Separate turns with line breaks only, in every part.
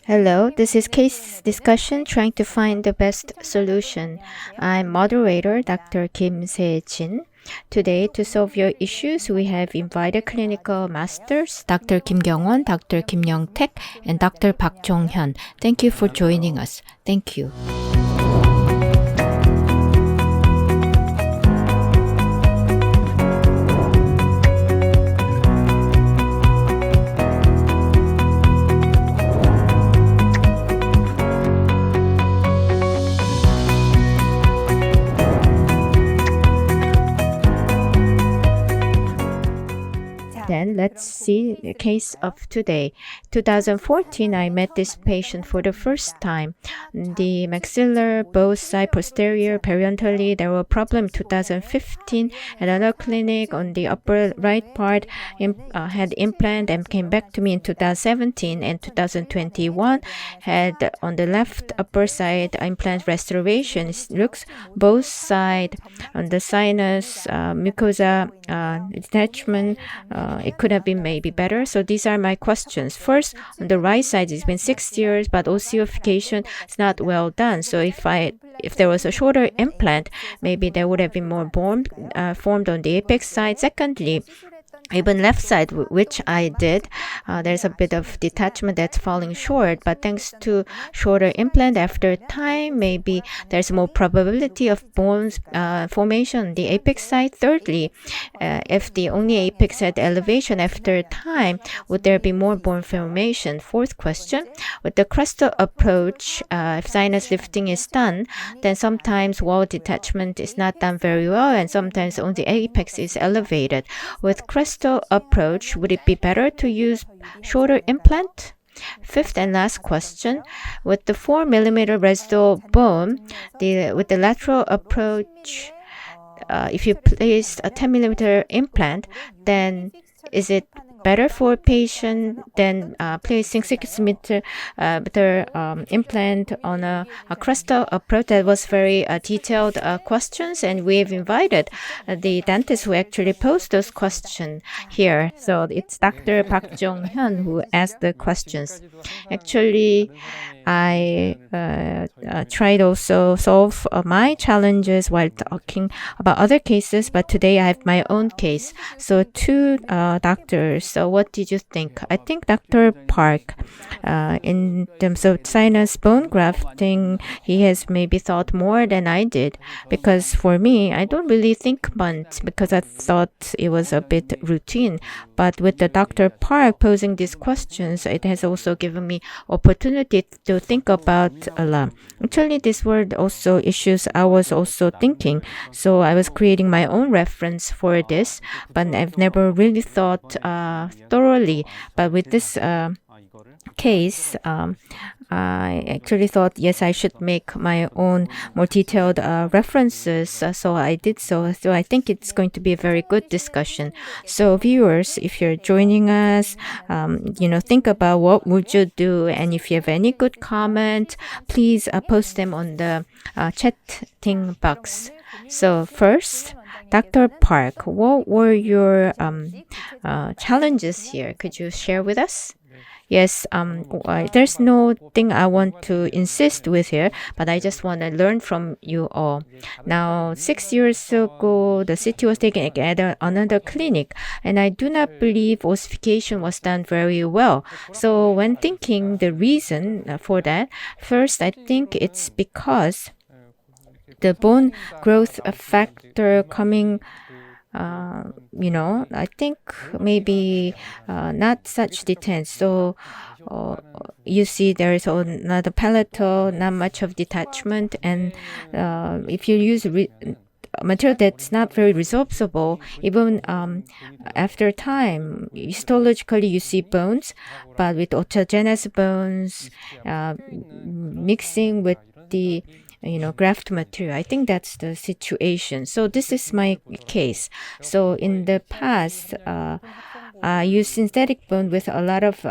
Hello, this is case discussion trying to find the best solution. I'm moderator Dr. Kim Se-jin. Today, to solve your issues, we have invited clinical masters Dr. Kim Kyoung-won, Dr. Kim Yeong-taek, and Dr. Park Jong Hyun. Thank you for joining us. Thank you. Then let's see the case of today. 2014, I met this patient for the first time. The maxillar, both side posterior, parietal, there were problem 2015 at another clinic on the upper right part had implant and came back to me in 2017 and 2021 had on the left upper side implant restoration. It looks both side on the sinus mucosa detachment. It could have been maybe better. So these are my questions. First, on the right side, it's been 6 years, but ossification is not well done. So if there was a shorter implant, maybe there would have been more bone formed on the apex side. Secondly, even left side, which I did, there's a bit of detachment that's falling short, but thanks to shorter implant after time, maybe there's more probability of bones formation on the apex side. Thirdly, if the only apex had elevation after time, would there be more bone formation? Fourth question, with the crestal approach, if sinus lifting is done, then sometimes wall detachment is not done very well, and sometimes only apex is elevated. With crestal approach, would it be better to use shorter implant? Fifth and last question, with the 4 millimeter residual bone, with the lateral approach, if you place a 10 millimeter implant, then is it better for a patient than placing 6 millimeter implant on a crestal approach? That was very detailed questions, and we have invited the dentist who actually posed those questions here. So it's Dr. Park Jong Hyun who asked the questions. Actually, I tried also solve my challenges while talking about other cases, but today I have my own case. So two doctors. So what did you think? I think Dr. Park, in terms of sinus bone grafting, he has maybe thought more than I did, because for me, I don't really think much because I thought it was a bit routine. But with the Dr. Park posing these questions, it has also given me opportunity to think about a lot. Actually, these were also issues I was also thinking. So I was creating my own reference for this, but I've never really thought thoroughly. But with this case, I actually thought, yes, I should make my own more detailed references. So I did so. So I think it's going to be a very good discussion. So viewers, if you're joining us, think about what would you do. And if you have any good comment, please post them on the chatting box. So first, Dr. Park, what were your challenges here? Could you share with us? Yes, there's no thing I want to insist with here, but I just want to learn from you all. Now, 6 years ago, the CT was taken at another clinic, and I do not believe ossification was done very well. So when thinking the reason for that, first, I think it's because the bone growth factor coming I think maybe not such details. So you see there is another palatal, not much of detachment, and if you use material that's not very resorbable, even after time, histologically you see bones, but with autogenous bones mixing with the graft material. I think that's the situation. So this is my case. So in the past, I used synthetic bone with a lot of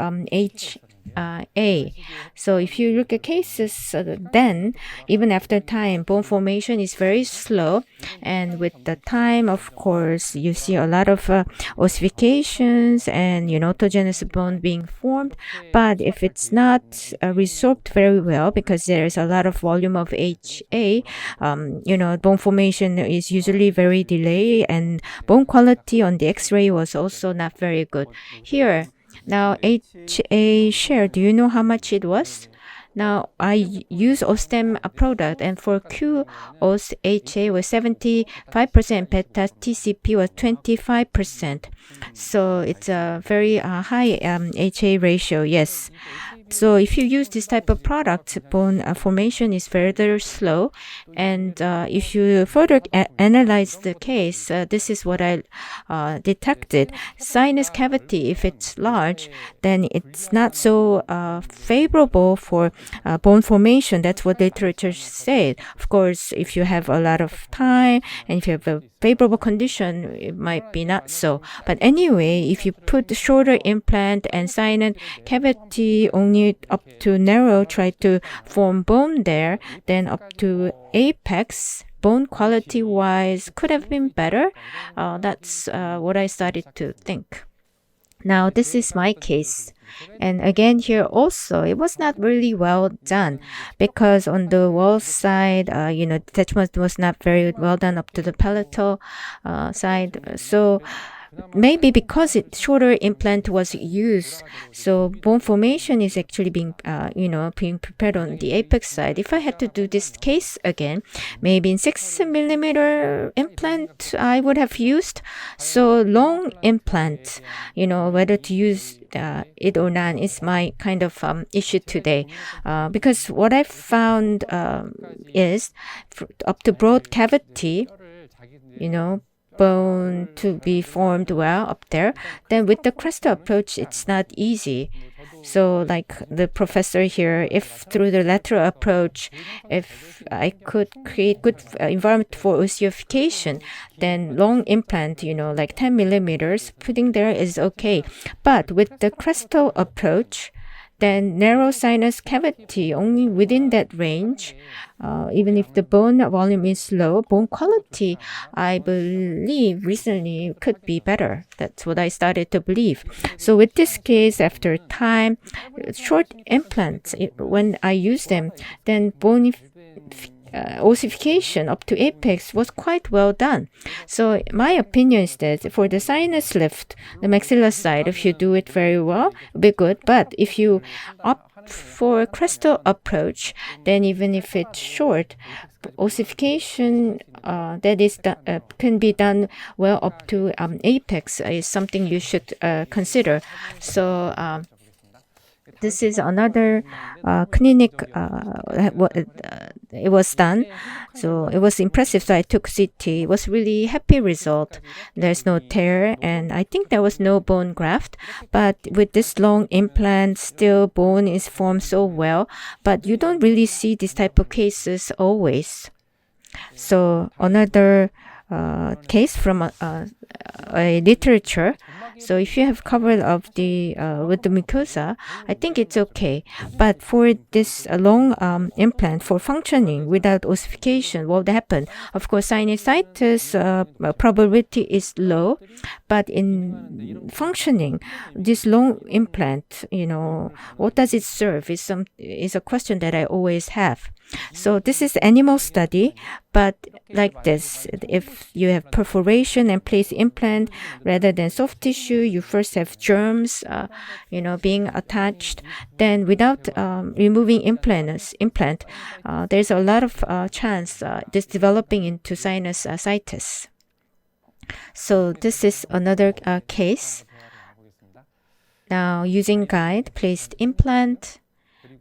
A. So if you look at cases, then even after time, bone formation is very slow. And with the time, of course, you see a lot of ossifications and autogenous bone being formed. But if it's not resorbed very well, because there is a lot of volume of HA, bone formation is usually very delayed, and bone quality on the X-ray was also not very good. Here, now HA share, do you know how much it was? Now, I use OSSTEM product, and for QOS HA was 75%, beta TCP was 25%. So it's a very high HA ratio, yes. So if you use this type of product, bone formation is further slow. And if you further analyze the case, this is what I detected. Sinus cavity, if it's large, then it's not so favorable for bone formation. That's what literature said. Of course, if you have a lot of time and if you have a favorable condition, it might be not so. But anyway, if you put shorter implant and sinus cavity only up to narrow, try to form bone there, then up to apex, bone quality wise could have been better. That's what I started to think. Now, this is my case. And again, here also, it was not really well done because on the wall side, detachment was not very well done up to the palatal side. So maybe because shorter implant was used, so bone formation is actually being prepared on the apex side. If I had to do this case again, maybe in 6mm implant I would have used. So long implant, whether to use it or not is my kind of issue today. Because what I found is up to broad cavity, bone to be formed well up there, then with the Cresta approach, it's not easy. So like the professor here, if through the lateral approach, if I could create good environment for ossification, then long implant, like 10mm, putting there is okay. But with the Crestal approach, then narrow sinus cavity only within that range, even if the bone volume is low, bone quality, I believe recently could be better. That's what I started to believe. So with this case, after time, short implants, when I use them, then bone ossification up to apex was quite well done. So my opinion is that for the sinus lift, the maxilla side, if you do it very well, it'll be good. But if you opt for a Crestal approach, then even if it's short, ossification that is can be done well up to apex is something you should consider. So this is another clinic. It was done, so it was impressive. So I took CT. It was really happy result. There's no tear, and I think there was no bone graft. But with this long implant, still bone is formed so well. But you don't really see this type of cases always. So another case from a literature. So if you have covered of the with the mucosa, I think it's okay. But for this long implant for functioning without ossification, what will happen? Of course, sinusitis probability is low, but in functioning, this long implant, what does it serve? Is a question that I always have. So this is animal study, but like this, if you have perforation and place implant rather than soft tissue, you first have germs, being attached. Then without removing implant, there's a lot of chance this developing into sinusitis. So this is another case. Now using guide, placed implant,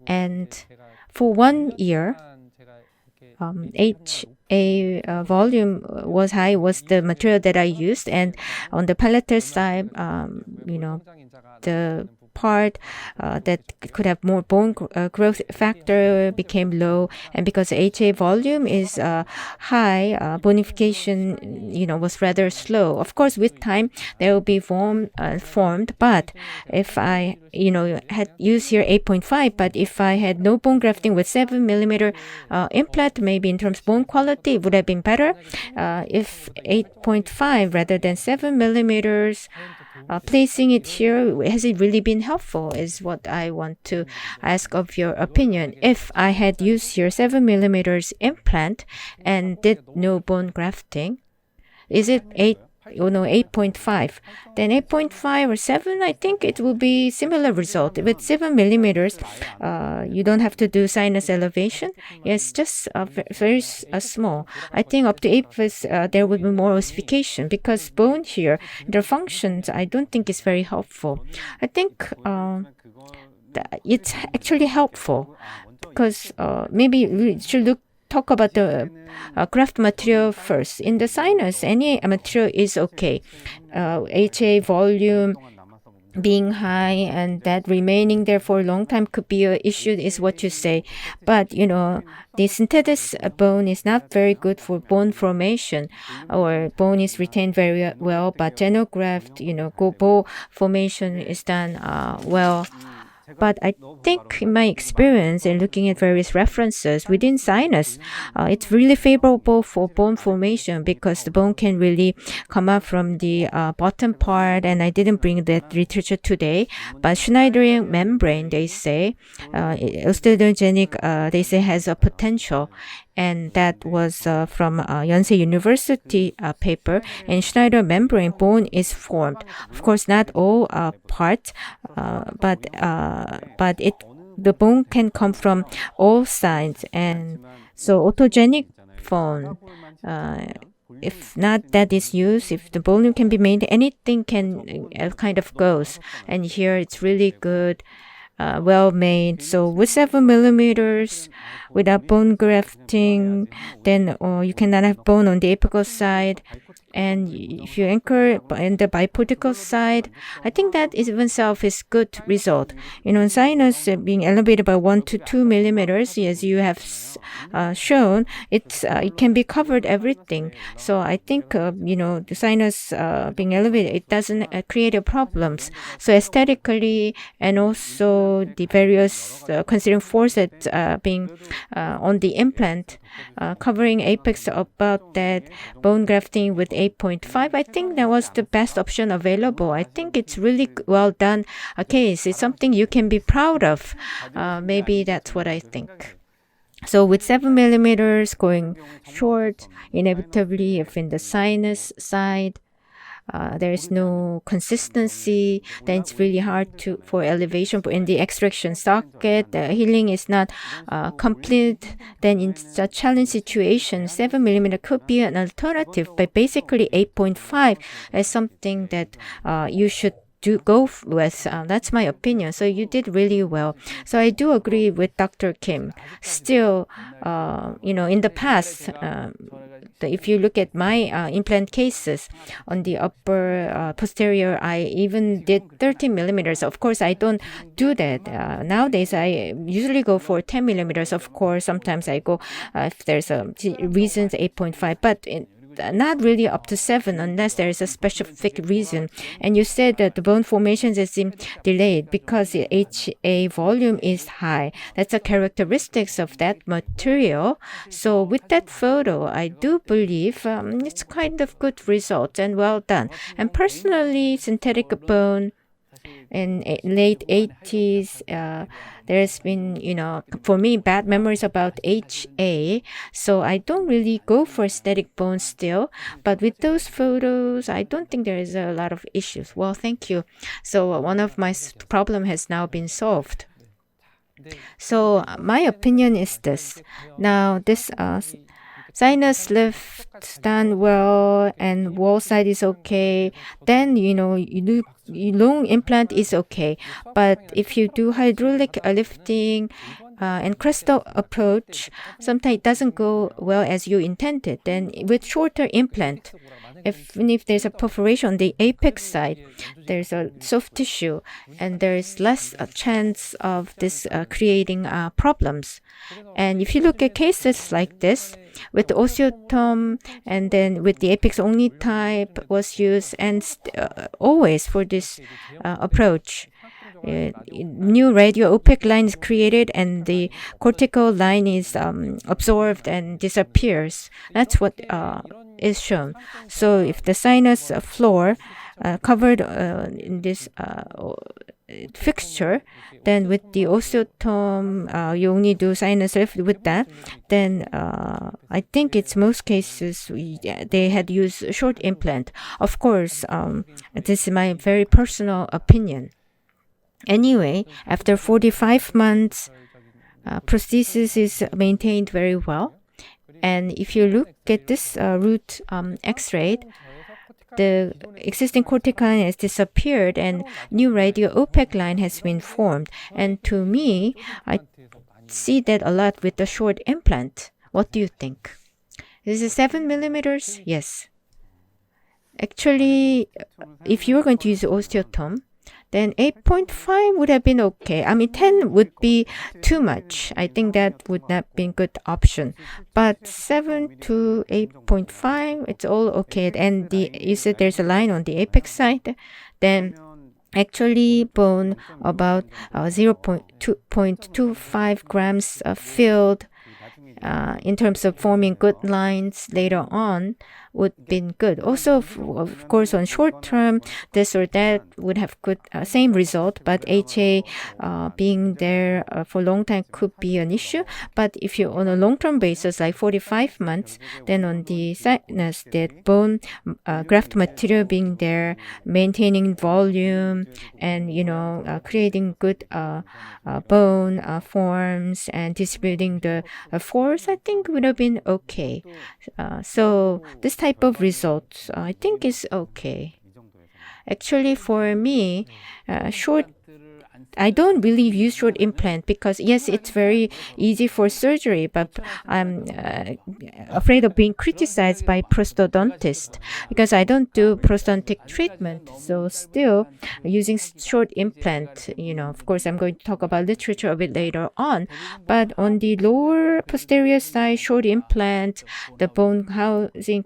and for 1 year, HA volume was high, was the material that I used. And on the palatal side, the part that could have more bone growth factor became low, and because HA volume is high, bonification, was rather slow. Of course, with time there will be formed, but if I, had used here 8.5, but if I had no bone grafting with 7mm implant, maybe in terms of bone quality, it would have been better. If 8.5 rather than 7mm, placing it here, has it really been helpful is what I want to ask of your opinion. If I had used your 7mm implant and did no bone grafting, is it 8.5? Then 8.5 or 7, I think it will be similar result. With 7mm, you don't have to do sinus elevation. Yes, just very small. I think up to 8, there will be more ossification because bone here, their functions, I don't think is very helpful. I think it's actually helpful because maybe we should talk about the graft material first. In the sinus, any material is okay. HA volume being high and that remaining there for a long time could be an issue, is what you say. But, the synthesis bone is not very good for bone formation, or bone is retained very well, but xenograft, bone formation is done well. But I think in my experience and looking at various references within sinus, it's really favorable for bone formation because the bone can really come up from the bottom part. And I didn't bring that literature today, but Schneiderian membrane, they say, osteogenic, they say has a potential. And that was from Yonsei University paper. And Schneider membrane bone is formed. Of course, not all parts, but the bone can come from all sides. And so autogenic bone, if not that is used, if the volume can be made, anything can kind of goes. And here it's really good. Well made. So with 7mm, without bone grafting, then you cannot have bone on the apical side. And if you anchor in the biportical side, I think that is even itself is good result. Sinus being elevated by 1 to 2mm, as you have shown, it can be covered everything. So I think the sinus being elevated, it doesn't create a problems. So aesthetically, and also the various considering force that being on the implant, covering apex about that bone grafting with 8.5, I think that was the best option available. I think it's really well done case. It's something you can be proud of. Maybe that's what I think. So with 7mm going short, inevitably, if in the sinus side, there is no consistency, then it's really hard for elevation. But in the extraction socket, the healing is not complete. Then in a challenge situation, 7mm could be an alternative, but basically 8.5 is something that you should go with. That's my opinion. So you did really well. So I do agree with Dr. Kim. Still, in the past, if you look at my implant cases on the upper posterior, I even did 13mm. Of course, I don't do that. Nowadays, I usually go for 10mm. Of course, sometimes I go, if there's a reasons, 8.5. But not really up to 7 unless there is a specific reason. And you said that the bone formations is delayed because the HA volume is high. That's a characteristics of that material. So with that photo, I do believe it's kind of good result and well done. And personally, synthetic bone in late 80s, there's been, for me, bad memories about HA. So I don't really go for aesthetic bone still. But with those photos, I don't think there is a lot of issues. Well, thank you. So one of my problem has now been solved. So my opinion is this. Now, this sinus lift done well and wall side is okay, then you do long implant is okay. But if you do hydraulic lifting and crystal approach, sometimes it doesn't go well as you intended. Then with shorter implant, even if there's a perforation on the apex side, there's a soft tissue, and there's less chance of this creating problems. And if you look at cases like this, with the osteotome and then with the apex only type was used, and always for this approach, new radio opaque line is created and the cortical line is absorbed and disappears. That's what is shown. So if the sinus floor covered in this fixture, then with the osteotome, you only do sinus lift with that. Then I think it's most cases they had used short implant. Of course, this is my very personal opinion. Anyway, after 45 months, prosthesis is maintained very well. And if you look at this root X-ray, the existing cortical line has disappeared and new radio opaque line has been formed. And to me, I see that a lot with the short implant. What do you think? This is 7 millimeters? Yes. Actually, if you're going to use osteotome, then 8.5 would have been okay. I mean, 10 would be too much. I think that would not be a good option. But 7 to 8.5, it's all okay. And you said there's a line on the apex side. Then actually bone about 0.25 grams filled in terms of forming good lines later on would been good. Also, of course, on short term, this or that would have good same result, but HA being there for a long time could be an issue. But if you on a long-term basis, like 45 months, then on the sinus, that bone graft material being there, maintaining volume, and creating good bone forms and distributing the force, I think would have been okay. So this type of results, I think is okay. Actually, for me, I don't really use short implant because yes, it's very easy for surgery, but I'm afraid of being criticized by prosthodontists because I don't do prosthodontic treatment. So still using short implant, of course, I'm going to talk about literature a bit later on, but on the lower posterior side, short implant, the bone housing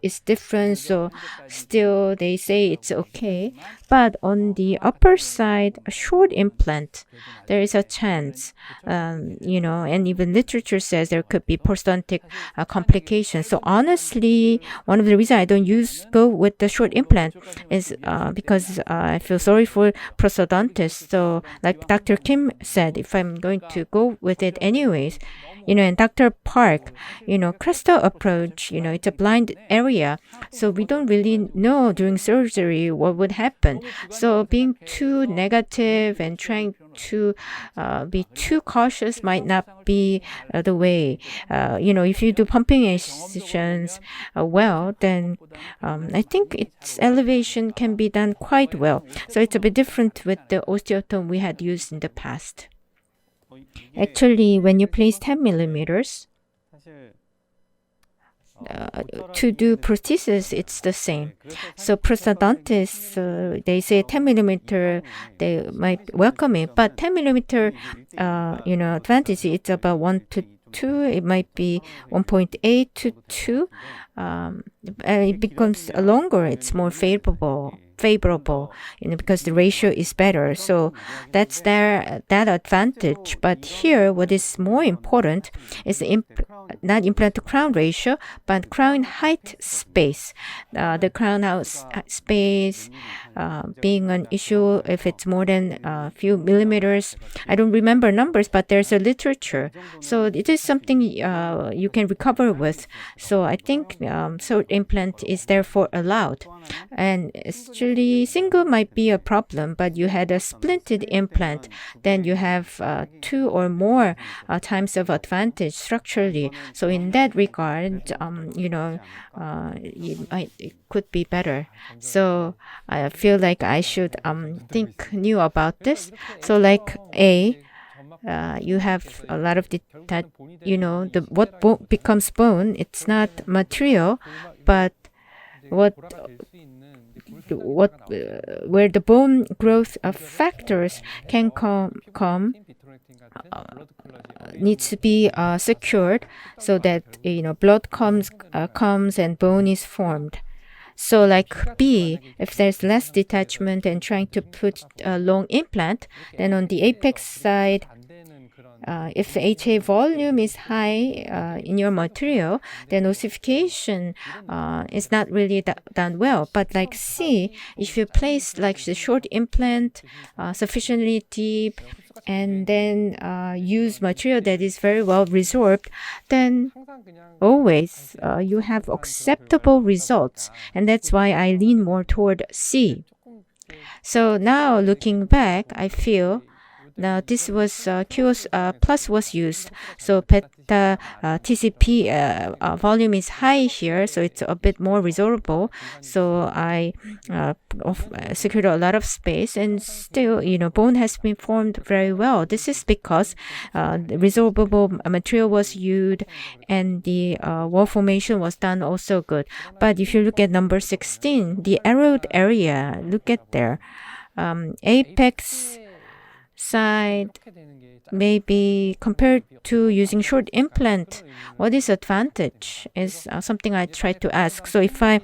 is different. So still they say it's okay. But on the upper side, a short implant, there is a chance, and even literature says there could be prosthodontic complications. So honestly, one of the reasons I don't go with the short implant is because I feel sorry for prosthodontists. So like Dr. Kim said, if I'm going to go with it anyways, and Dr. Park, crystal approach, it's a blind area. So we don't really know during surgery what would happen. So being too negative and trying to be too cautious might not be the way. If you do pumping incisions well, then I think its elevation can be done quite well. So it's a bit different with the osteotome we had used in the past. Actually, when you place 10 millimeters, to do prosthesis, it's the same. So prosthodontists, they say 10 millimeter, they might welcome it, but 10 millimeter, advantage, it's about 1 to 2, it might be 1.8 to 2. It becomes longer, it's more favorable, because the ratio is better. So that's that advantage. But here, what is more important is not implant to crown ratio, but crown height space. The crown house space being an issue if it's more than a few millimeters. I don't remember numbers, but there's a literature. So it is something you can recover with. So I think short implant is therefore allowed. And actually, single might be a problem, but you had a splinted implant, then you have 2 or more times of advantage structurally. So in that regard, it could be better. So I feel like I should think new about this. So like you have a lot of what becomes bone. It's not material, but what where the bone growth factors can come needs to be secured so that blood comes and bone is formed. So like B, if there's less detachment and trying to put a long implant, then on the apex side, if the HA volume is high in your material, then ossification is not really done well. But like C, if you place like the short implant sufficiently deep and then use material that is very well resorbed, then always you have acceptable results. And that's why I lean more toward C. So now looking back, I feel now this was QoS plus was used. So beta TCP volume is high here, so it's a bit more resorbable. So I secured a lot of space, and still, bone has been formed very well. This is because the resorbable material was used, and the wall formation was done also good. But if you look at number 16, the arrowed area, look at there, apex side, maybe compared to using short implant, what is advantage is something I tried to ask. So if I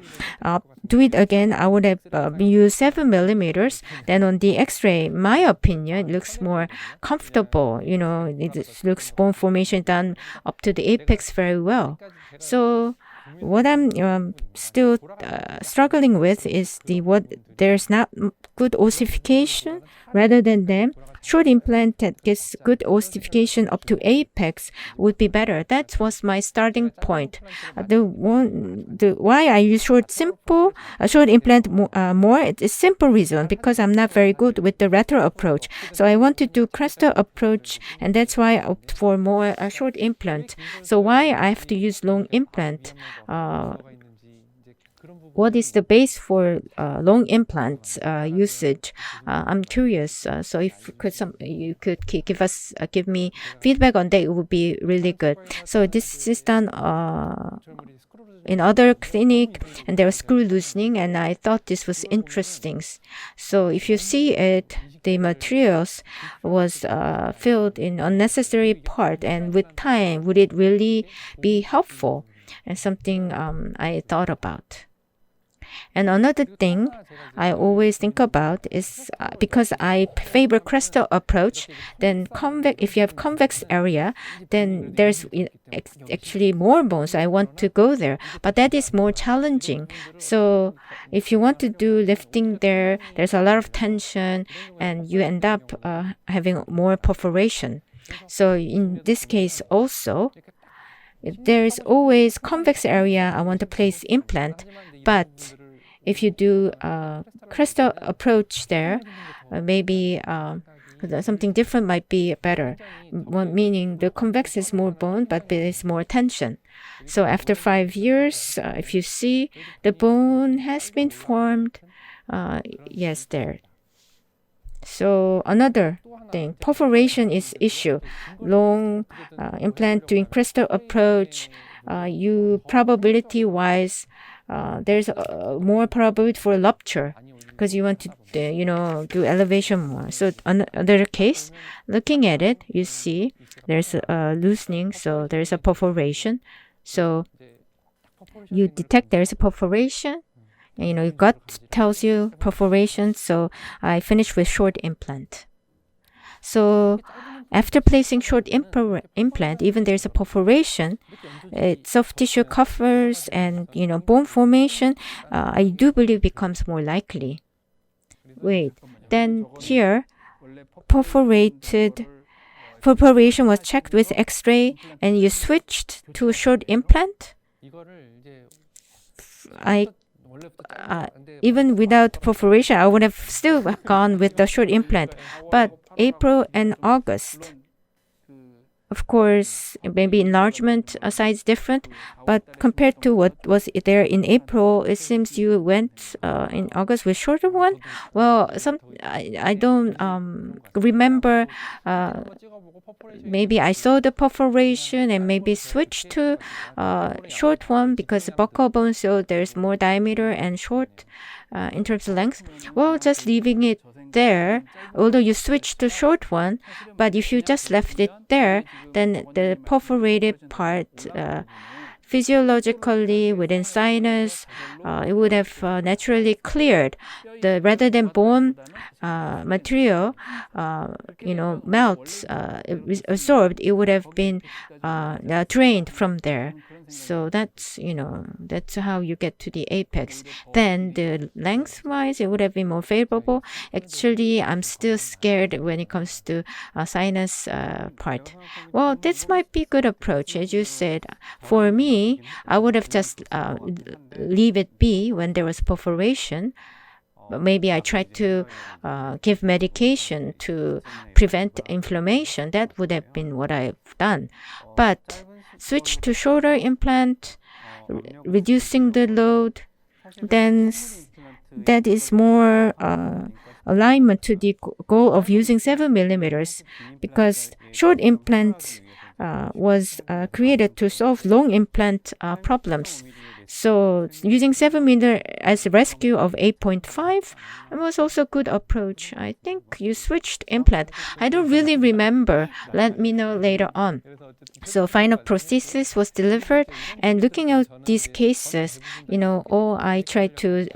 do it again, I would have used 7 millimeters. Then on the X-ray, my opinion, it looks more comfortable. It looks bone formation done up to the apex very well. So what I'm still struggling with is there's not good ossification rather than them. Short implant that gets good ossification up to apex would be better. That was my starting point. Why I use short implant more, it is simple reason, because I'm not very good with the retro approach. So I want to do crystal approach, and that's why I opt for more short implant. So why I have to use long implant? What is the base for long implants usage? I'm curious. So if you could give me feedback on that, it would be really good. So this is done in other clinic, and there was screw loosening, and I thought this was interesting. So if you see it, the materials was filled in unnecessary part, and with time, would it really be helpful? And something I thought about. And another thing I always think about is because I favor crystal approach, then if you have convex area, then there's actually more bones. I want to go there, but that is more challenging. So if you want to do lifting there's a lot of tension, and you end up having more perforation. So in this case also, there is always convex area I want to place implant, but if you do crystal approach there, maybe something different might be better. Meaning the convex is more bone, but there is more tension. So after 5 years, if you see the bone has been formed, yes, there. So another thing, perforation is issue. Long implant doing crystal approach, you probability-wise, there's more probability for rupture because you want to, do elevation more. So another case, looking at it, you see there's a loosening, so there's a perforation. So you detect there's a perforation. And, your gut tells you perforation, so I finished with short implant. So after placing short implant, even there's a perforation, soft tissue covers and, bone formation, I do believe becomes more likely. Wait, then here, perforation was checked with X-ray and you switched to short implant? Even without perforation, I would have still gone with the short implant. But April and August, Of course, maybe enlargement size different, but compared to what was there in April, it seems you went in August with shorter one. Well, I don't remember. Maybe I saw the perforation and maybe switched to short one because buccal bone, so there's more diameter and short in terms of length. Well, just leaving it there, although you switched to short one, but if you just left it there, then the perforated part physiologically within sinus, it would have naturally cleared. Rather than bone material, melts, absorbed, it would have been drained from there. So that's how you get to the apex. Then the lengthwise, it would have been more favorable. Actually, I'm still scared when it comes to sinus part. Well, this might be a good approach, as you said. For me, I would have just leave it be when there was perforation. But maybe I tried to give medication to prevent inflammation. That would have been what I've done. But switch to shoulder implant, reducing the load, then that is more alignment to the goal of using 7 millimeters, because short implant was created to solve long implant problems. So using 7 millimeter as a rescue of 8.5 was also a good approach. I think you switched implant. I don't really remember. Let me know later on. So final prosthesis was delivered, and looking at these cases, I tried to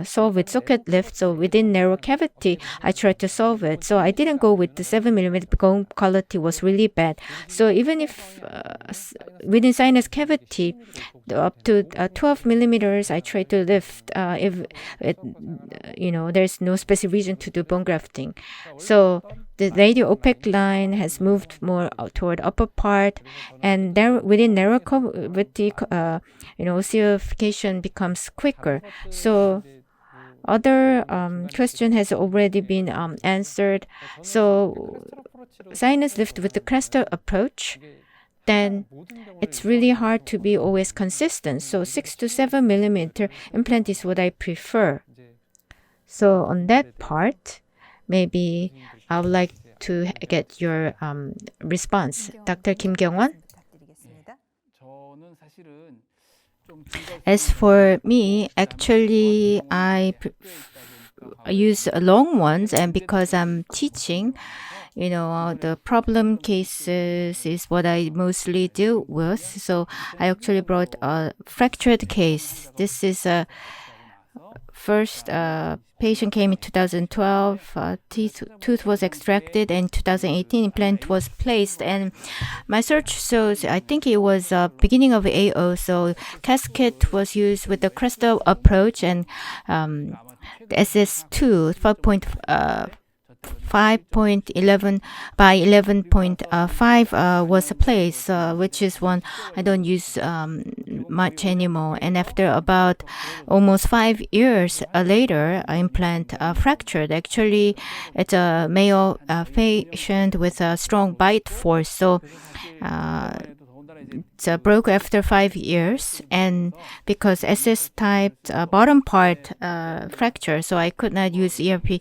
solve with socket lift. So within narrow cavity, I tried to solve it. So I didn't go with the 7 millimeter because quality was really bad. So even if within sinus cavity, up to 12 millimeters, I try to lift if there's no specific reason to do bone grafting. So the radial opaque line has moved more toward upper part, and there within narrow cavity, ossification becomes quicker. So other question has already been answered. So sinus lift with the Crestor approach, then it's really hard to be always consistent. So 6 to 7 millimeter implant is what I prefer. So on that part, maybe I would like to get your response. Dr. Kim Kyoung-won? As for me, actually, I use long ones, and because I'm teaching, the problem cases is what I mostly deal with. So I actually brought a fractured case. This is a first patient came in 2012. Tooth was extracted, and in 2018 implant was placed. And my search shows, I think it was beginning of AO. So casket was used with the Crestor approach, and the SS2 5.11 by 11.5 was placed, which is one I don't use much anymore. And after about almost 5 years later, implant fractured. Actually, it's a male patient with a strong bite force. So it broke after 5 years, and because SS type bottom part fracture, so I could not use ERP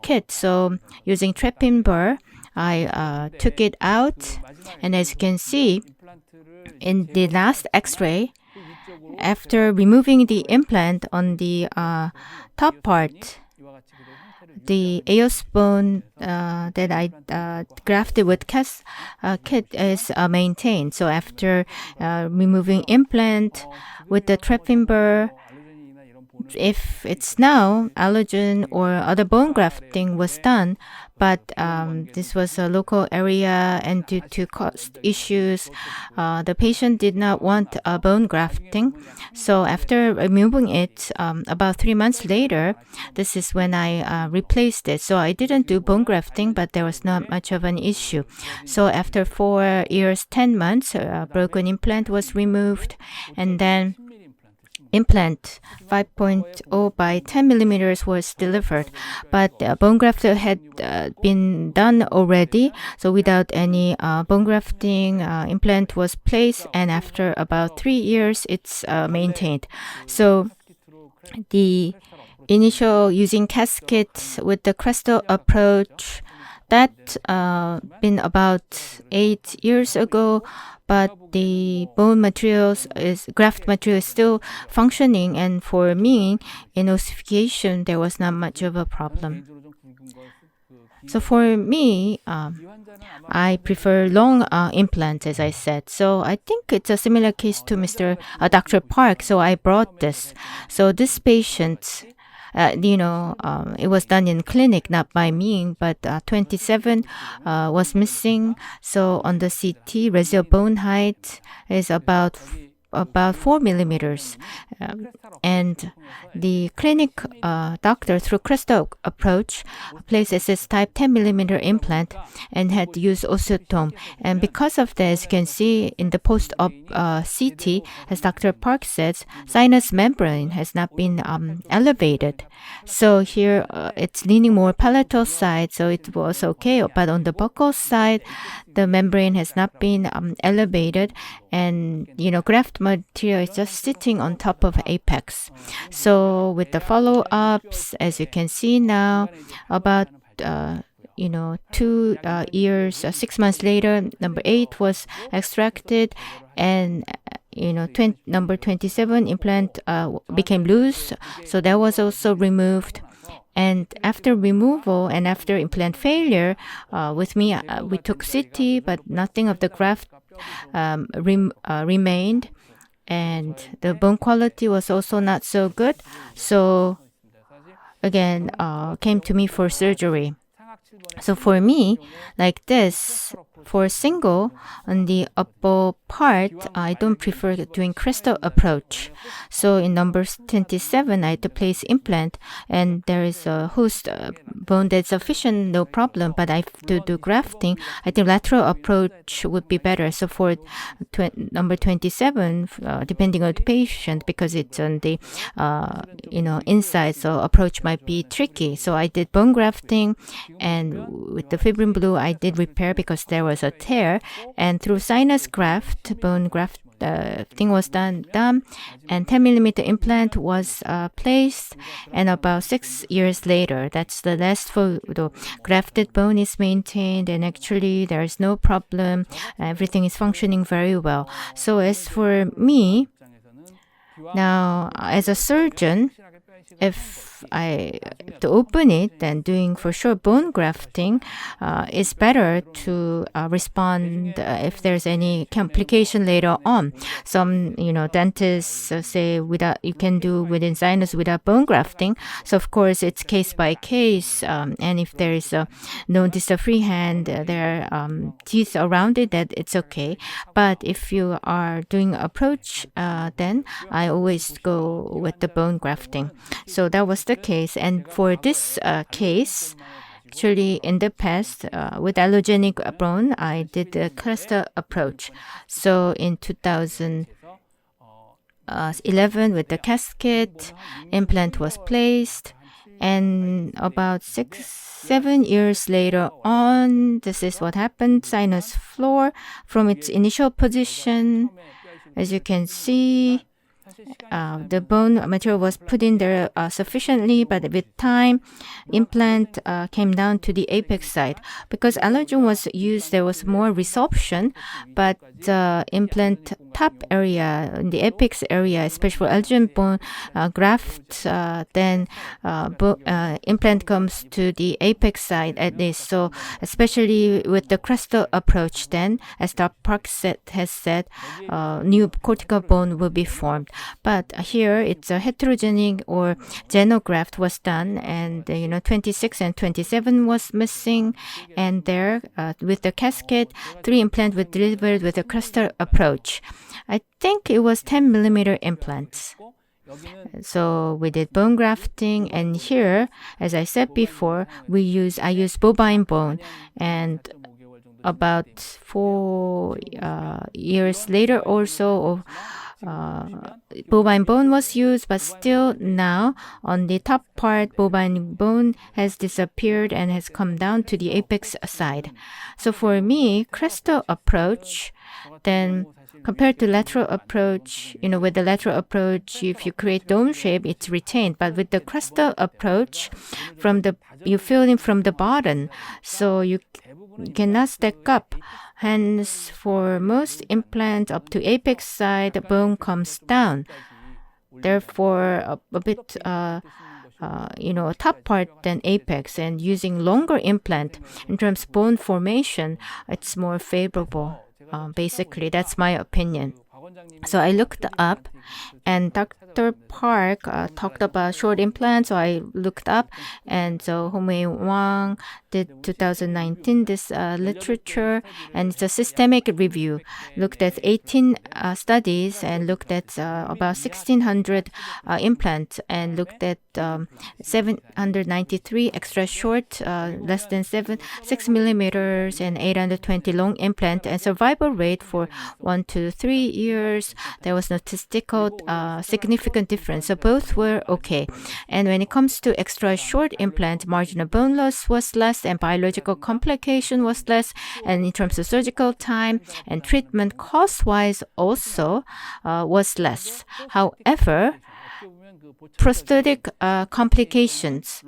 kit. So using trap-in burr, I took it out, and as you can see in the last X-ray, after removing the implant on the top part, the AOS bone that I grafted with kit is maintained. So after removing implant with the trap-in burr, if it's now allogen or other bone grafting was done, but this was a local area, and due to cost issues, the patient did not want bone grafting. So after removing it, about 3 months later, this is when I replaced it. So I didn't do bone grafting, but there was not much of an issue. So after 4 years, 10 months, broken implant was removed, and then implant 5.0 by 10 millimeters was delivered, but bone graft had been done already. So without any bone grafting, implant was placed, and after about 3 years, it's maintained. So the initial using caskets with the crystal approach, that been about 8 years ago, but the bone materials is graft material is still functioning, and for me in ossification there was not much of a problem. So for me, I prefer long implants, as I said. So I think it's a similar case to Dr. Park. So I brought this. So this patient, it was done in clinic, not by me, but 27 was missing. So on the CT, residual bone height is about 4 millimeters. And the clinic doctor, through crystal approach, placed SS type 10 millimeter implant and had used OSSTEM. And because of that, as you can see in the post-op CT, as Dr. Park says, sinus membrane has not been elevated. So here it's leaning more palatal side, so it was okay. But on the buccal side, the membrane has not been elevated, and graft material is just sitting on top of apex. So with the follow-ups, as you can see now, about 2 years, 6 months later, number 8 was extracted, and number 27 implant became loose, so that was also removed. And after removal and after implant failure, with me, we took CT, but nothing of the graft remained, and the bone quality was also not so good. So again, came to me for surgery. So for me, like this, for single on the upper part, I don't prefer doing crystal approach. So in number 27, I had to place implant, and there is a host bone that's sufficient, no problem. But I have to do grafting. I think lateral approach would be better. So for number 27, depending on the patient, because it's on the inside, so approach might be tricky. So I did bone grafting, and with the fibrin blue, I did repair because there was a tear, and through sinus graft, bone graft thing was done, and 10 millimeter implant was placed, and about 6 years later, that's the last photo, grafted bone is maintained, and actually there is no problem, everything is functioning very well. So as for me, now as a surgeon, if I to open it, then doing for sure bone grafting is better to respond if there's any complication later on. Some dentists say without you can do within sinus without bone grafting. So of course it's case by case, and if there is no distal freehand, there are teeth around it, that it's okay. But if you are doing approach, then I always go with the bone grafting. So that was the case. And for this case, actually in the past, with allogenic bone, I did the cluster approach. So in 2011, with the casket, implant was placed. And about 6-7 years later on, this is what happened. Sinus floor from its initial position, as you can see, the bone material was put in there sufficiently, but with time, implant came down to the apex side. Because allergen was used, there was more resorption, but the implant top area, in the apex area, especially for allergen bone graft, then implant comes to the apex side at least. So especially with the crystal approach, then, as Dr. Park has said, new cortical bone will be formed. But here it's a heterogenic or xenograft was done, and 26 and 27 was missing, and there with the casket, 3 implants were delivered with a cluster approach. I think it was 10 millimeter implants. So we did bone grafting, and here, as I said before, I use bovine bone, and about 4 years later or so, bovine bone was used, but still now on the top part, bovine bone has disappeared and has come down to the apex side. So for me, crestal approach, then compared to lateral approach, with the lateral approach, if you create dome shape, it's retained. But with the crestal approach, you fill in from the bottom, so you cannot stack up. Hence, for most implants up to apex side, the bone comes down. Therefore, a bit, top part than apex, and using longer implant in terms of bone formation, it's more favorable. Basically, that's my opinion. So I looked up, and Dr. Park talked about short implants, so I looked up, and so Wang did 2019 this literature, and it's a systemic review. Looked at 18 studies and looked at about 1,600 implants, and looked at 793 extra short, less than 6 millimeters, and 820 long implant, and survival rate for 1 to 3 years. There was no statistical significant difference, so both were okay. And when it comes to extra short implant, marginal bone loss was less, and biological complication was less, and in terms of surgical time and treatment cost-wise also was less. However, prosthetic complications,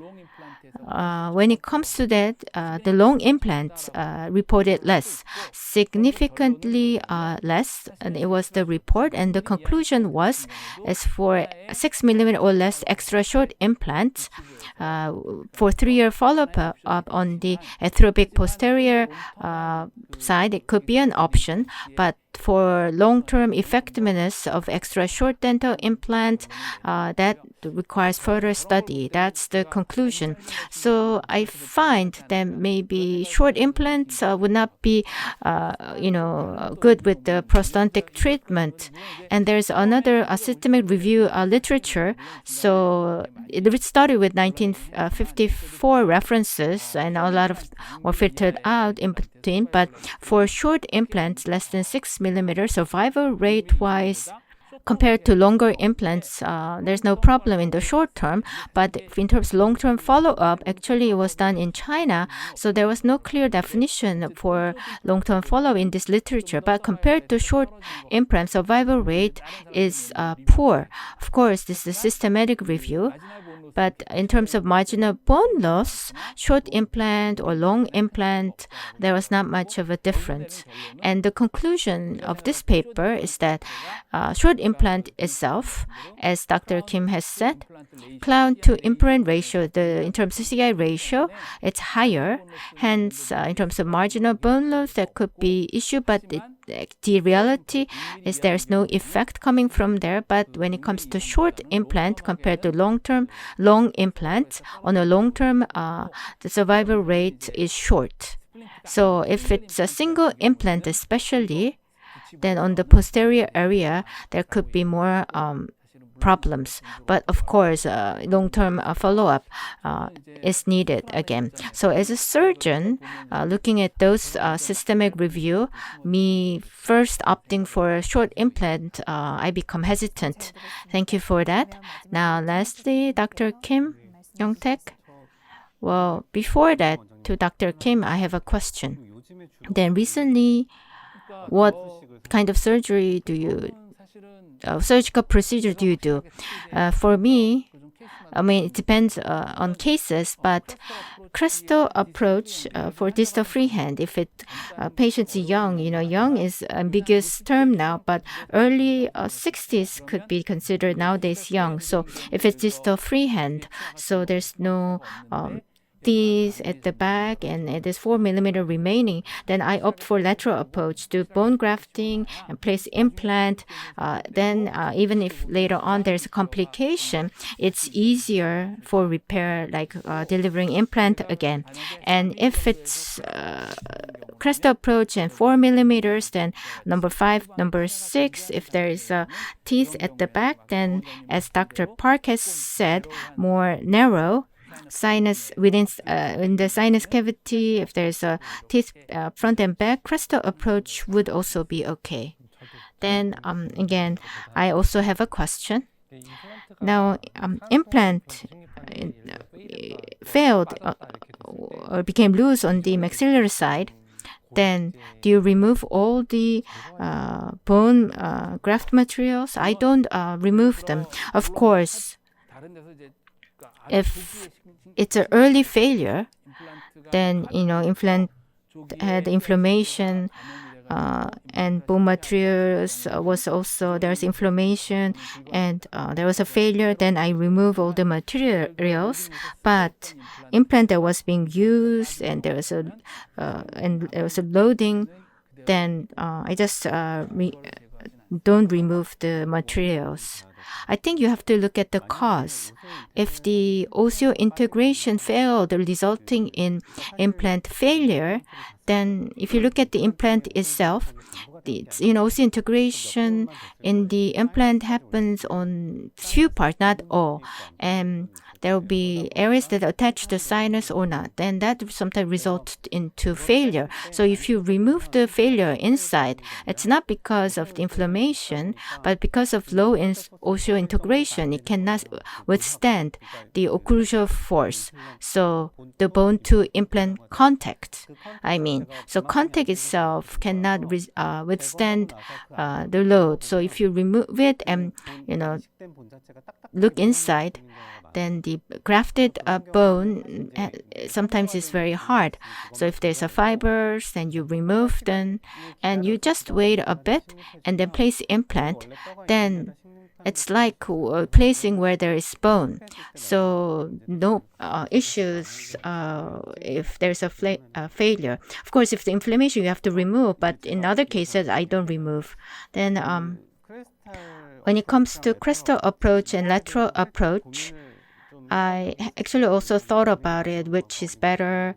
when it comes to that, the long implants reported less, significantly less, and it was the report, and the conclusion was, as for 6 millimeter or less extra short implants, for 3-year follow-up on the athropic posterior side, it could be an option, but for long-term effectiveness of extra short dental implant, that requires further study. That's the conclusion. So I find that maybe short implants would not be, good with the prosthodontic treatment. And there's another systemic review literature. So it started with 1954 references, and a lot of were filtered out in between. But for short implants, less than 6 millimeters, survival rate-wise, compared to longer implants, there's no problem in the short term, but in terms of long-term follow-up, actually it was done in China, so there was no clear definition for long-term follow-up in this literature. But compared to short implant, survival rate is poor. Of course, this is a systematic review. But in terms of marginal bone loss, short implant or long implant, there was not much of a difference. And the conclusion of this paper is that short implant itself, as Dr. Kim has said, crown to implant ratio, in terms of CI ratio, it's higher. Hence, in terms of marginal bone loss, there could be issue, but the reality is there's no effect coming from there. But when it comes to short implant compared to long implant, on a long term, the survival rate is short. So if it's a single implant especially, then on the posterior area, there could be more problems. But of course, long-term follow-up is needed again. So as a surgeon, looking at those systemic review, me first opting for a short implant, I become hesitant. Thank you for that. Now, lastly, Dr. Kim, Yeong-taek. Well, before that, to Dr. Kim, I have a question. Then recently, what kind of surgery do you surgical procedure do you do? For me, it depends on cases, but crestal approach for distal freehand, if patient's young, young is ambiguous term now, but early 60s could be considered nowadays young. So if it's distal freehand, so there's no teeth at the back and it is 4 millimeter remaining, then I opt for lateral approach, do bone grafting and place implant. Then even if later on there's a complication, it's easier for repair, like delivering implant again. And if it's crestal approach and 4 millimeters, then number 5, number 6, if there is a teeth at the back, then as Dr. Park has said, more narrow sinus within in the sinus cavity, if there's a teeth front and back, crestal approach would also be okay. Then again, I also have a question. Now, implant failed or became loose on the maxillary side. Then do you remove all the bone graft materials? I don't remove them. Of course, if it's an early failure, then implant had inflammation and bone materials was also there's inflammation and there was a failure. Then I remove all the materials, but implant that was being used and there was a loading. Then I just don't remove the materials. I think you have to look at the cause. If the osseointegration failed, resulting in implant failure, then if you look at the implant itself, osseointegration in the implant happens on few parts, not all. And there will be areas that attach the sinus or not. And that sometimes results into failure. So if you remove the failure inside, it's not because of the inflammation, but because of low osseointegration. It cannot withstand the occlusal force. So the bone to implant contact, so contact itself cannot withstand the load. So if you remove it and look inside, then the grafted bone sometimes is very hard. So if there's a fibers, then you remove them and you just wait a bit and then place implant. Then it's like placing where there is bone. So no issues if there's a failure. Of course, if the inflammation, you have to remove. But in other cases, I don't remove. Then when it comes to crestal approach and lateral approach, I actually also thought about it, which is better.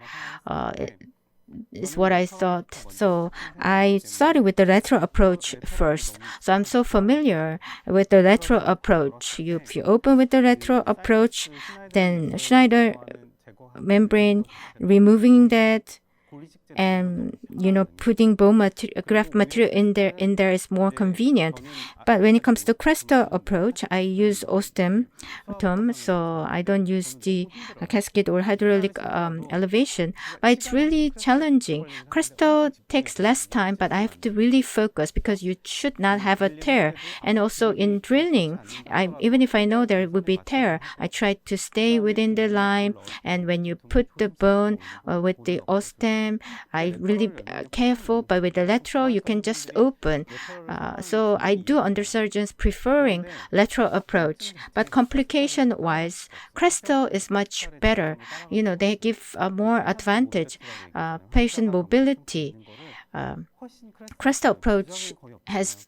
Is what I thought. So I started with the lateral approach first. So I'm so familiar with the lateral approach. If you open with the lateral approach, then Schneider membrane, removing that, and putting bone graft material in there is more convenient. But when it comes to crestal approach, I use OSSTEM, so I don't use the cascade or hydraulic elevation. But it's really challenging. Crestal takes less time, but I have to really focus because you should not have a tear. And also in drilling, even if I know there will be tear, I try to stay within the line. And when you put the bone with the OSSTEM, I really careful. But with the lateral, you can just open. So I do under surgeons preferring lateral approach. But complication-wise, crestal is much better. They give more advantage, patient mobility. Crestal approach has,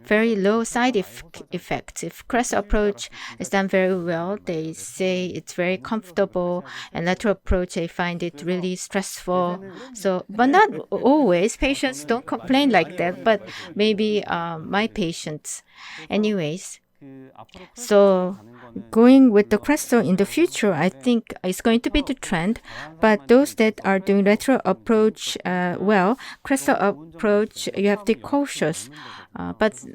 very low side effects. If crestal approach is done very well, they say it's very comfortable, and lateral approach, they find it really stressful. So, but not always. Patients don't complain like that, but maybe my patients. Anyways, so going with the crestal in the future, I think is going to be the trend. But those that are doing lateral approach crestal approach, you have to be cautious. But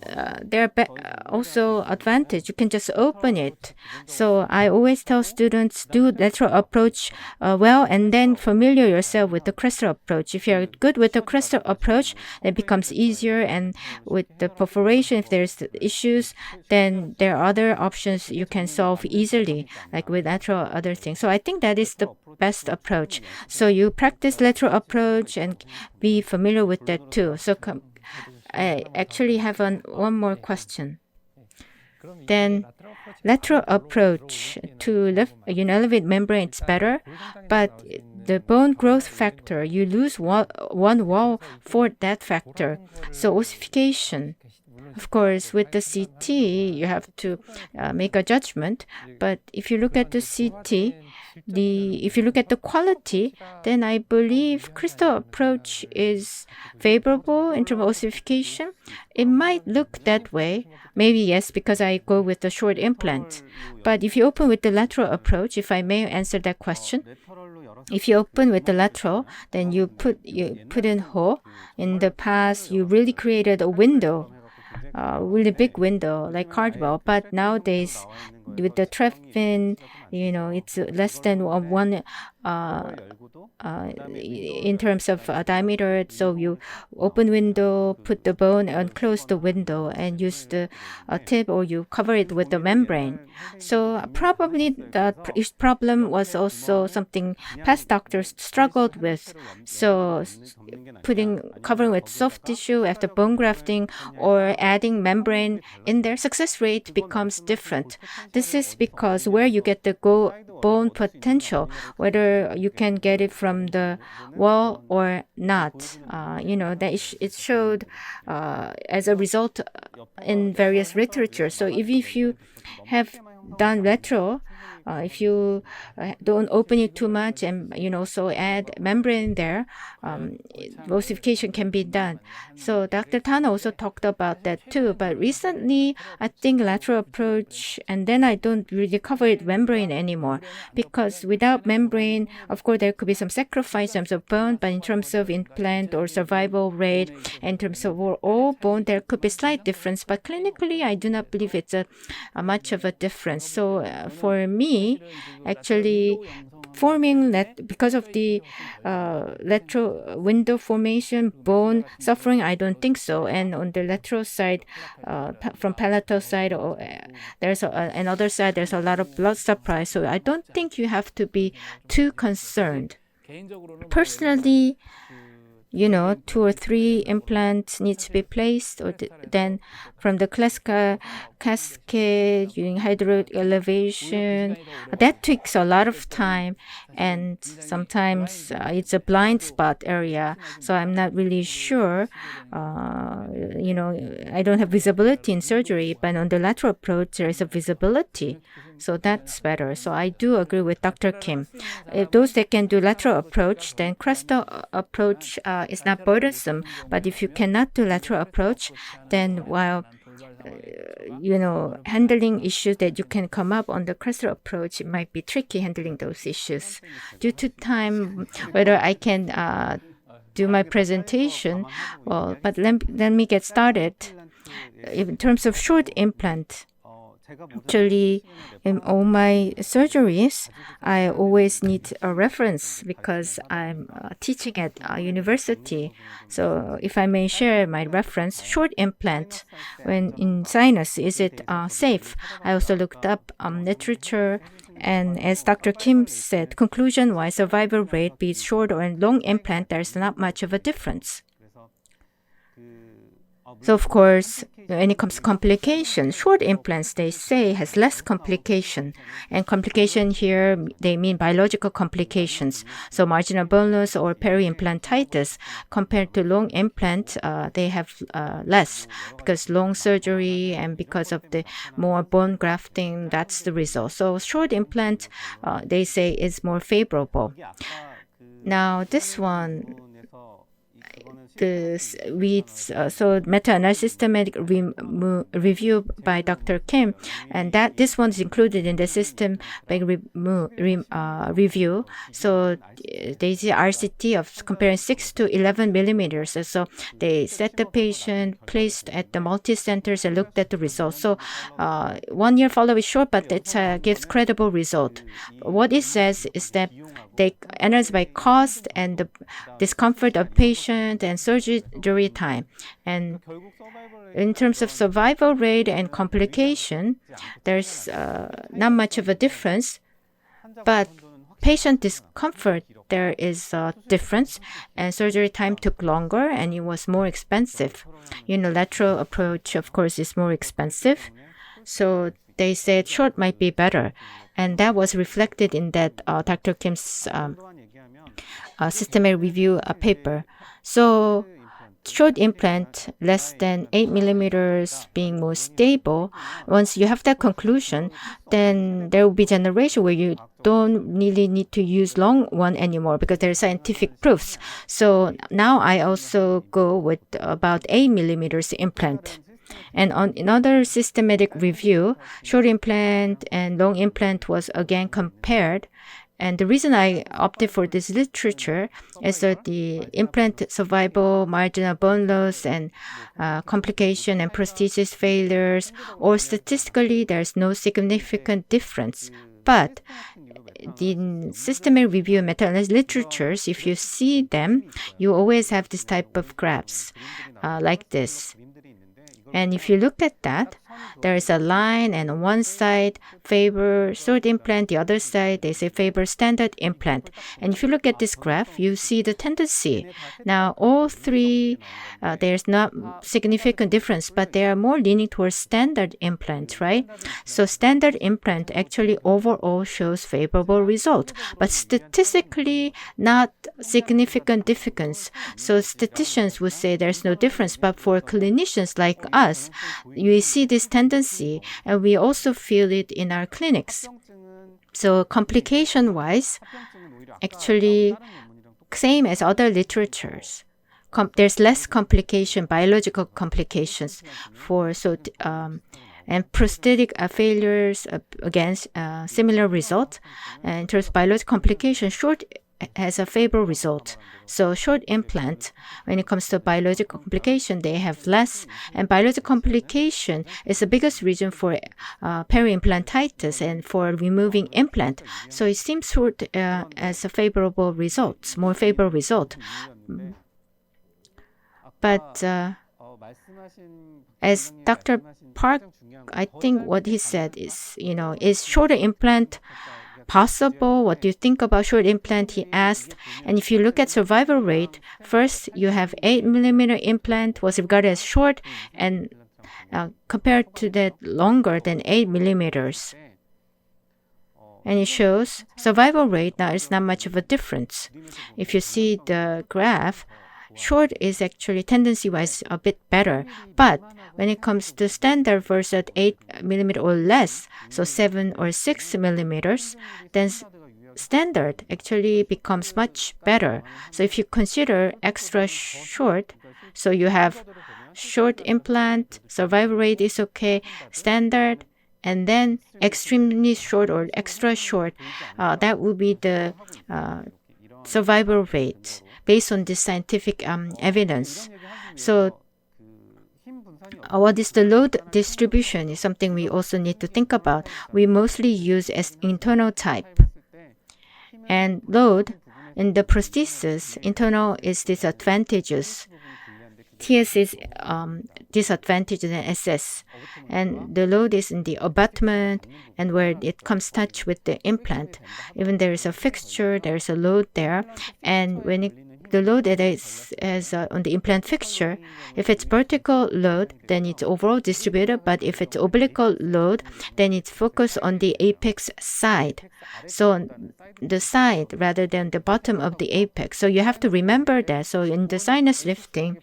there are also advantage. You can just open it. So I always tell students, do lateral approach well, and then familiar yourself with the crestal approach. If you're good with the crestal approach, it becomes easier. And with the perforation, if there's issues, then there are other options you can solve easily, like with lateral other things. So I think that is the best approach. So you practice lateral approach and be familiar with that too. So I actually have one more question. Then lateral approach to elevate membrane, it's better, but the bone growth factor, you lose one wall for that factor. So ossification, of course, with the CT, you have to make a judgment. But if you look at the CT, if you look at the quality, then I believe crystal approach is favorable in terms of ossification. It might look that way. Maybe yes, because I go with the short implant. But if you open with the lateral approach, if I may answer that question, if you open with the lateral, then you put in hole. In the past, you really created a window, really big window like cardboard. But nowadays, with the trap-in, it's less than one in terms of diameter. So you open window, put the bone, and close the window, and use the tip, or you cover it with the membrane. So probably the problem was also something past doctors struggled with. So covering with soft tissue after bone grafting or adding membrane in there, success rate becomes different. This is because where you get the bone potential, whether you can get it from the wall or not, that it showed as a result in various literature. So if you have done lateral, if you don't open it too much and also add membrane there, ossification can be done. So Dr. Tana also talked about that too. But recently, I think lateral approach, and then I don't really cover it membrane anymore, because without membrane, of course, there could be some sacrifice in terms of bone, but in terms of implant or survival rate, in terms of all bone, there could be slight difference. But clinically, I do not believe it's a much of a difference. So for me, actually forming because of the lateral window formation, bone suffering, I don't think so. And on the lateral side, from palatal side, there's another side, there's a lot of blood supply. So I don't think you have to be too concerned. Personally, 2 or 3 implants need to be placed, or then from the classical cascade, using hydraulic elevation, that takes a lot of time, and sometimes it's a blind spot area, so I'm not really sure. I don't have visibility in surgery, but on the lateral approach, there is a visibility. So that's better. So I do agree with Dr. Kim. If those that can do lateral approach, then crestal approach is not burdensome. But if you cannot do lateral approach, then while handling issues that you can come up on the crestal approach, it might be tricky handling those issues. Due to time, whether I can do my presentation, but let me get started. In terms of short implant, actually, in all my surgeries, I always need a reference because I'm teaching at a university. So if I may share my reference, short implant when in sinus, is it safe? I also looked up literature, and as Dr. Kim said, conclusion-wise, survival rate, be it short or long implant, there's not much of a difference. So of course, when it comes to complication, short implants, they say, has less complication. And complication here, they mean biological complications. So marginal bone loss or peri-implantitis, compared to long implant, they have less, because long surgery and because of the more bone grafting, that's the result. So short implant, they say, is more favorable. Now this one, so meta-analysis systematic review by Dr. Kim, and this one is included in the systematic review. So they see RCT of comparing 6 to 11 millimeters. So they set the patient, placed at the multi-centers, and looked at the results. So 1 year follow-up is short, but it gives credible result. What it says is that they analyze by cost and the discomfort of patient and surgery time. And in terms of survival rate and complication, there's not much of a difference. But patient discomfort, there is a difference. And surgery time took longer and it was more expensive. Lateral approach, of course, is more expensive. So they said short might be better. And that was reflected in that Dr. Kim's systematic review paper. So short implant less than 8 millimeters being more stable, once you have that conclusion, then there will be generation where you don't really need to use long one anymore because there are scientific proofs. So now I also go with about 8 millimeters implant. And on another systematic review, short implant and long implant was again compared. And the reason I opted for this literature is that the implant survival, marginal bone loss, and complication and prosthesis failures, or statistically, there's no significant difference. But in systematic review meta-analysis literatures, if you see them, you always have this type of graphs like this. And if you look at that, there is a line, and on one side favor short implant, the other side they say favor standard implant. And if you look at this graph, you see the tendency. Now all three, there's not significant difference, but they are more leaning towards standard implant, right? So standard implant actually overall shows favorable result, but statistically not significant difference. So statisticians would say there's no difference, but for clinicians like us, you see this tendency, and we also feel it in our clinics. So complication-wise, actually same as other literatures. There's less complication, biological complications and prosthetic failures against similar result. And in terms of biological complication, short has a favorable result. So short implant, when it comes to biological complication, they have less. And biological complication is the biggest reason for peri-implantitis and for removing implant. So it seems short as a favorable result, more favorable result. But as Dr. Park, I think what he said is, is shorter implant possible? What do you think about short implant? He asked. And if you look at survival rate, first you have 8 millimeter implant was regarded as short, and compared to that longer than 8 millimeters. And it shows survival rate now is not much of a difference. If you see the graph, short is actually tendency-wise a bit better. But when it comes to standard versus 8 millimeter or less, so 7 or 6 millimeters, then standard actually becomes much better. So if you consider extra short, so you have short implant, survival rate is okay, standard, and then extremely short or extra short, that would be the survival rate based on this scientific evidence. So what is the load distribution is something we also need to think about. We mostly use as internal type. And load in the prosthesis, internal is disadvantageous. TS is disadvantageous than SS. And the load is in the abutment and where it comes touch with the implant. Even there is a fixture, there is a load there. And when the load that is on the implant fixture, if it's vertical load, then it's overall distributed. But if it's oblique load, then it's focused on the apex side. So the side rather than the bottom of the apex. So you have to remember that. So in the sinus lifting,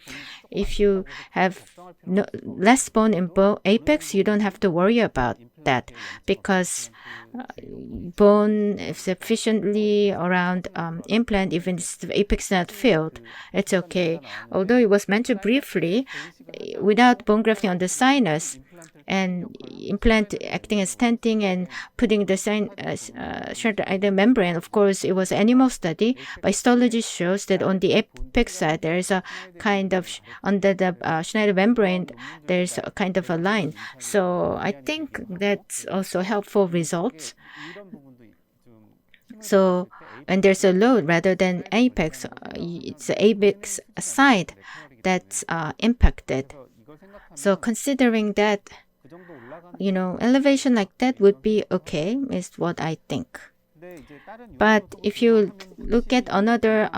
if you have less bone in apex, you don't have to worry about that because bone is sufficiently around implant, even if the apex is not filled, it's okay. Although it was mentioned briefly, without bone grafting on the sinus and implant acting as stenting and putting the the membrane, of course, it was animal study, but histology shows that on the apex side, there is a kind of, under the Schneider membrane, there's a kind of a line. So I think that's also helpful results. So when there's a load rather than apex, it's the apex side that's impacted. So considering that, elevation like that would be okay, is what I think. But if you look at another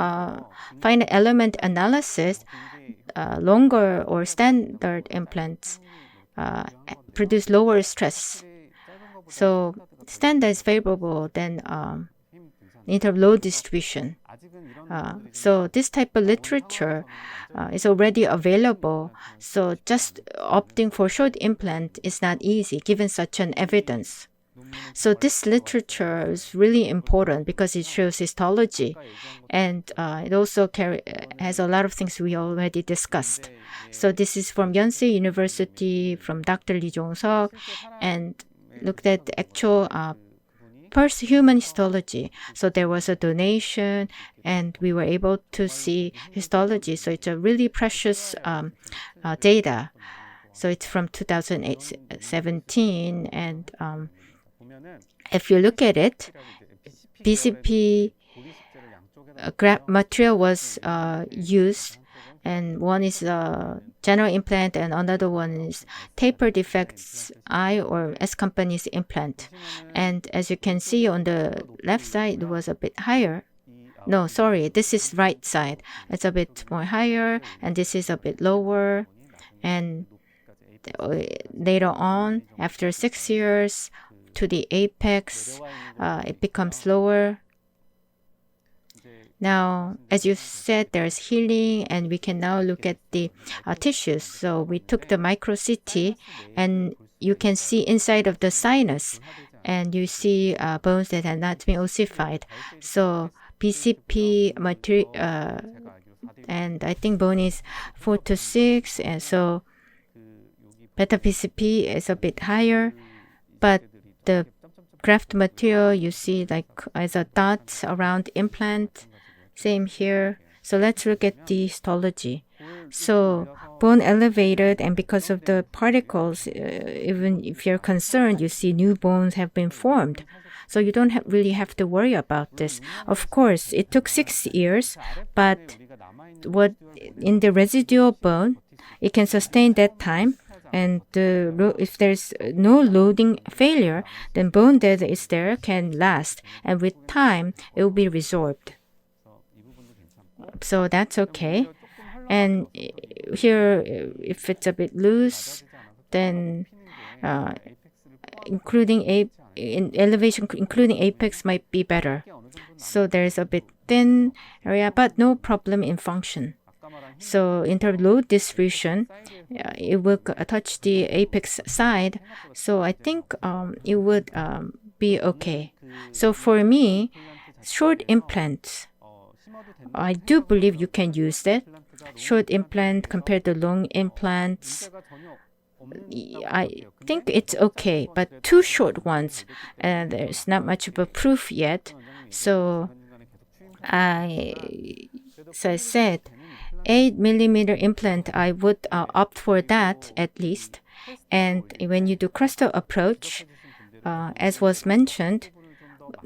finite element analysis, longer or standard implants produce lower stress. So standard is favorable than in terms of load distribution. So this type of literature is already available. So just opting for short implant is not easy given such an evidence. So this literature is really important because it shows histology, and it also has a lot of things we already discussed. So this is from Yonsei University, from Dr. Lee Jong-seok, and looked at the actual first human histology. So there was a donation, and we were able to see histology. So it's a really precious data. So it's from 2017, and if you look at it, BCP graft material was used, and one is general implant and another one is taper defects I or S company's implant. And as you can see on the left side, it was a bit higher. No, sorry, this is right side. It's a bit more higher, and this is a bit lower. And later on, after 6 years, to the apex, it becomes lower. Now, as you said, there's healing, and we can now look at the tissues. So we took the micro CT, and you can see inside of the sinus, and you see bones that have not been ossified. So BCP material, and I think bone is 4 to 6, and so beta BCP is a bit higher, but the graft material you see like as a dot around implant. Same here. So let's look at the histology. So bone elevated, and because of the particles, even if you're concerned, you see new bones have been formed. So you don't really have to worry about this. Of course, it took 6 years, but what in the residual bone, it can sustain that time. And if there's no loading failure, then bone that is there can last. And with time, it will be resorbed. So that's okay. And here, if it's a bit loose, then including elevation, including apex might be better. So there's a bit thin area, but no problem in function. So in terms of load distribution, it will touch the apex side. So I think it would be okay. So for me, short implants, I do believe you can use that. Short implant compared to long implants, I think it's okay. But too short ones, there's not much of a proof yet. So as I said, 8mm implant, I would opt for that at least. And when you do crystal approach, as was mentioned,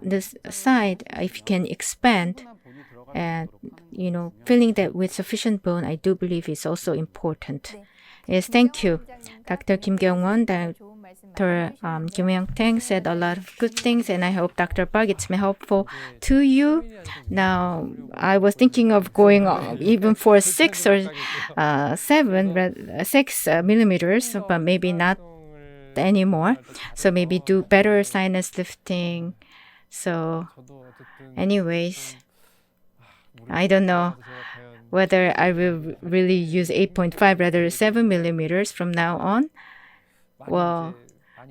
this side, if you can expand, and filling that with sufficient bone, I do believe is also important. Yes, thank you. Dr. Kim Kyoung-won, Dr. Kim Yeong-taek said a lot of good things, and I hope Dr. Park, it's been helpful to you. Now, I was thinking of going even for 6 or 6 millimeters, but maybe not anymore. So maybe do better sinus lifting. So anyways, I don't know whether I will really use 8.5 rather than 7 millimeters from now on. Well,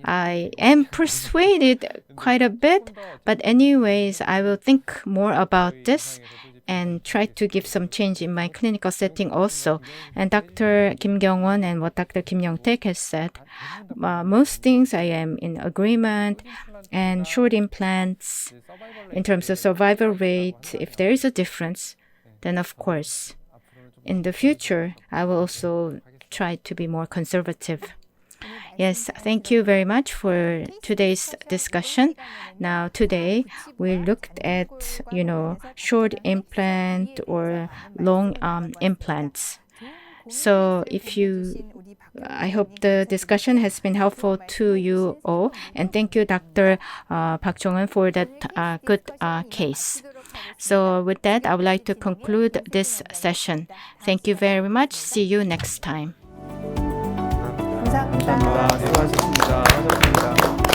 I am persuaded quite a bit, but anyways, I will think more about this and try to give some change in my clinical setting also. And Dr. Kim Kyoung-won and what Dr. Kim Yeong-taek has said, most things I am in agreement. And short implants, in terms of survival rate, if there is a difference, then of course, in the future, I will also try to be more conservative. Yes, thank you very much for today's discussion. Now, today, we looked at, short implant or long implants. So I hope the discussion has been helpful to you all. And thank you, Dr. Park Jong-won, for that good case. So with that, I would like to conclude this session. Thank you very much. See you next time.
감사합니다. 수고하셨습니다.